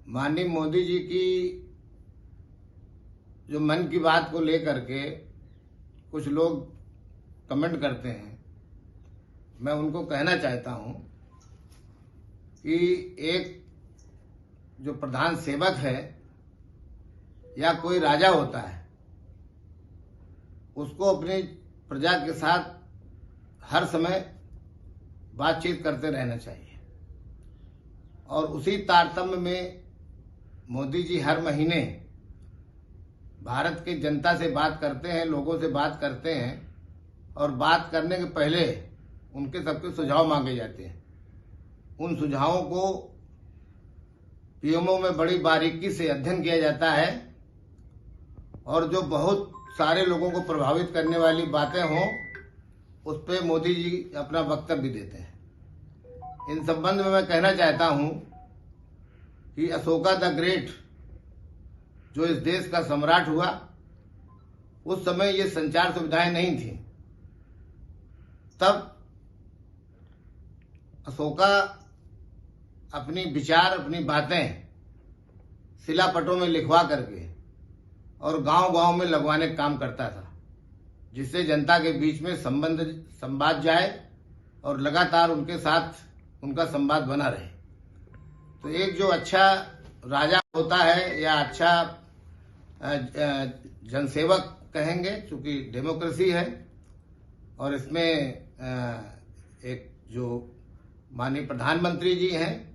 माननीय मोदी जी की जो मन की बात को लेकर के कुछ लोग कमेंट करते हैं, मैं उनको कहना चाहता हूं कि एक जो प्रधान सेवक है या कोई राजा होता है, उसको अपनी प्रजा के साथ हर समय बातचीत करते रहना चाहिए। और उसी तारतम्य में मोदी जी हर महीने भारत की जनता से बात करते हैं, लोगों से बात करते हैं, और बात करने के पहले उनके सबके सुझाव मांगे जाते हैं। उन सुझावों को पीएमओ में बड़ी बारीकी से अध्ययन किया जाता है और जो बहुत सारे लोगों को प्रभावित करने वाली बातें हों, उस पर मोदी जी अपना वक्तव्य देते हैं। इन संबंध में मैं कहना चाहता हूं कि अशोका द ग्रेट जो इस देश का सम्राट हुआ, उस समय ये संचार सुविधाएं नहीं थी। तब अशोका अपनी विचार, अपनी बातें शिलापटों में लिखवा करके और गांव-गांव में लगवाने का काम करता था, जिससे जनता के बीच में संवाद जाए और लगातार उनके साथ उनका संवाद बना रहे। तो एक जो अच्छा राजा होता है या अच्छा जनसेवक कहेंगे, चूंकि डेमोक्रेसी है और इसमें एक जो माननीय प्रधानमंत्री जी हैं,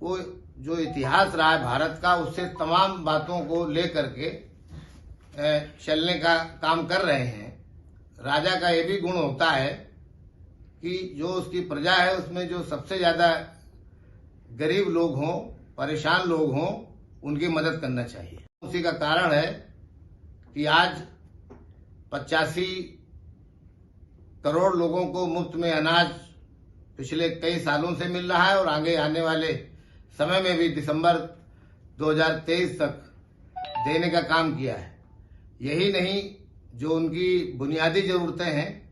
वो जो इतिहास रहा है भारत का, उससे तमाम बातों को लेकर के चलने का काम कर रहे हैं। राजा का ये भी गुण होता है कि जो उसकी प्रजा है उसमें जो सबसे ज्यादा गरीब लोग हों, परेशान लोग हों, उनकी मदद करना चाहिए। उसी का कारण है कि आज 85 करोड़ लोगों को मुफ्त में अनाज पिछले कई सालों से मिल रहा है और आगे आने वाले समय में भी दिसंबर 2023 तक देने का काम किया है। यही नहीं, जो उनकी बुनियादी जरूरतें हैं,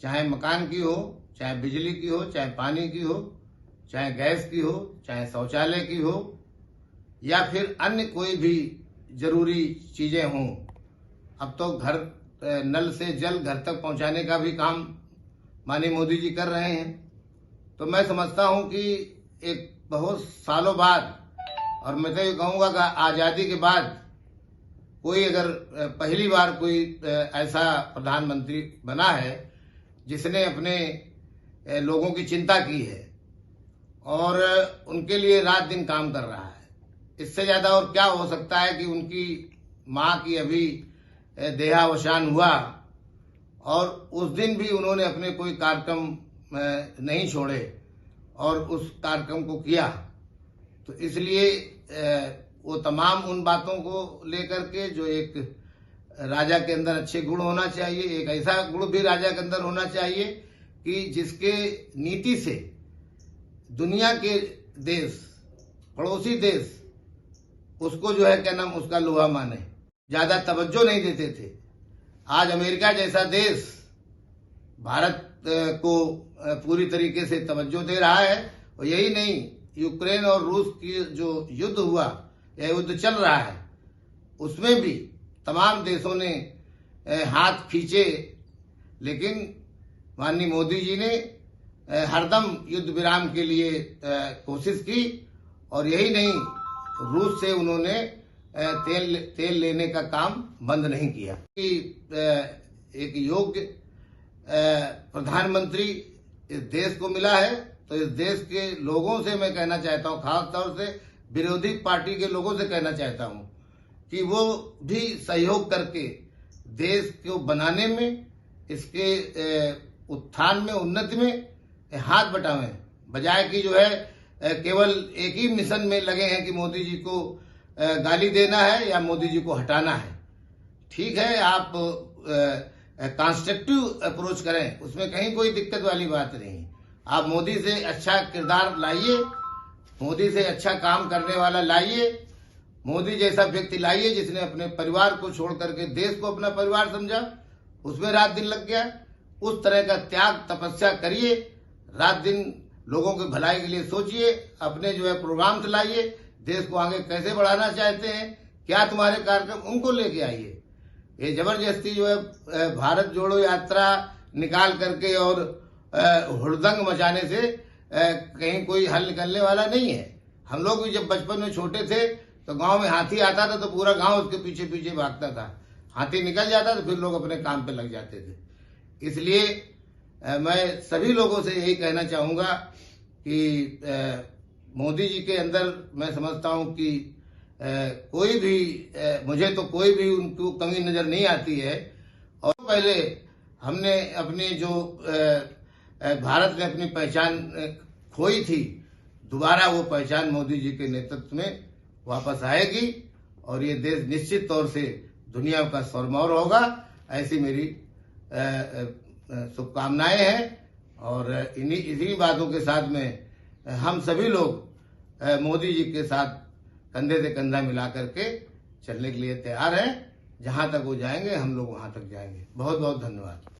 चाहे मकान की हो, चाहे बिजली की हो, चाहे पानी की हो, चाहे गैस की हो, चाहे शौचालय की हो, या फिर अन्य कोई भी जरूरी चीजें हों, अब तो घर नल से जल घर तक पहुंचाने का भी काम माननीय मोदी जी कर रहे हैं। तो मैं समझता हूं कि एक बहुत सालों बाद, और मैं तो ये कहूंगा कि आजादी के बाद कोई अगर पहली बार कोई ऐसा प्रधानमंत्री बना है जिसने अपने लोगों की चिंता की है और उनके लिए रात दिन काम कर रहा है। इससे ज्यादा और क्या हो सकता है कि उनकी मां की अभी देहावसान हुआ और उस दिन भी उन्होंने अपने कोई कार्यक्रम नहीं छोड़े और उस कार्यक्रम को किया। तो इसलिए वो तमाम उन बातों को लेकर के जो एक राजा के अंदर अच्छे गुण होना चाहिए, एक ऐसा गुण भी राजा के अंदर होना चाहिए कि जिसके नीति से दुनिया के देश, पड़ोसी देश उसको जो है क्या नाम, उसका लोहा माने, ज्यादा तवज्जो नहीं देते थे। आज अमेरिका जैसा देश भारत को पूरी तरीके से तवज्जो दे रहा है। और यही नहीं, यूक्रेन और रूस की जो युद्ध हुआ या युद्ध चल रहा है, उसमें भी तमाम देशों ने हाथ खींचे, लेकिन माननीय मोदी जी ने हरदम युद्ध विराम के लिए कोशिश की। और यही नहीं, रूस से उन्होंने तेल लेने का काम बंद नहीं किया। एक योग्य प्रधानमंत्री इस देश को मिला है, तो इस देश के लोगों से मैं कहना चाहता हूं, खास तौर से विरोधी पार्टी के लोगों से कहना चाहता हूं कि वो भी सहयोग करके देश को बनाने में, इसके उत्थान में, उन्नति में हाथ बटावें, बजाय कि जो है केवल एक ही मिशन में लगे हैं कि मोदी जी को गाली देना है या मोदी जी को हटाना है। ठीक है, आप कंस्ट्रक्टिव अप्रोच करें, उसमें कहीं कोई दिक्कत वाली बात नहीं। आप मोदी से अच्छा किरदार लाइए, मोदी से अच्छा काम करने वाला लाइए, मोदी जैसा व्यक्ति लाइए जिसने अपने परिवार को छोड़ करके देश को अपना परिवार समझा, उसमें रात दिन लग गया। उस तरह का त्याग तपस्या करिए, रात दिन लोगों की भलाई के लिए सोचिए, अपने जो है प्रोग्राम चलाइए, देश को आगे कैसे बढ़ाना चाहते हैं, क्या तुम्हारे कार्यक्रम, उनको लेके आइए। ये जबरदस्ती जो है भारत जोड़ो यात्रा निकाल करके और हुड़दंग मचाने से कहीं कोई हल निकलने वाला नहीं है। हम लोग भी जब बचपन में छोटे थे तो गांव में हाथी आता था तो पूरा गांव उसके पीछे पीछे भागता था। हाथी निकल जाता तो फिर लोग अपने काम पे लग जाते थे। इसलिए मैं सभी लोगों से यही कहना चाहूंगा कि मोदी जी के अंदर मैं समझता हूं कि कोई भी मुझे तो कोई भी उनको कमी नजर नहीं आती है। और पहले हमने अपनी जो भारत ने अपनी पहचान खोई थी, दोबारा वो पहचान मोदी जी के नेतृत्व में वापस आएगी और ये देश निश्चित तौर से दुनिया का स्वरमौर होगा, ऐसी मेरी शुभकामनाएं हैं। और इन्हीं बातों के साथ में हम सभी लोग मोदी जी के साथ कंधे से कंधा मिला करके चलने के लिए तैयार हैं। जहां तक वो जाएंगे हम लोग वहां तक जाएंगे। बहुत बहुत धन्यवाद।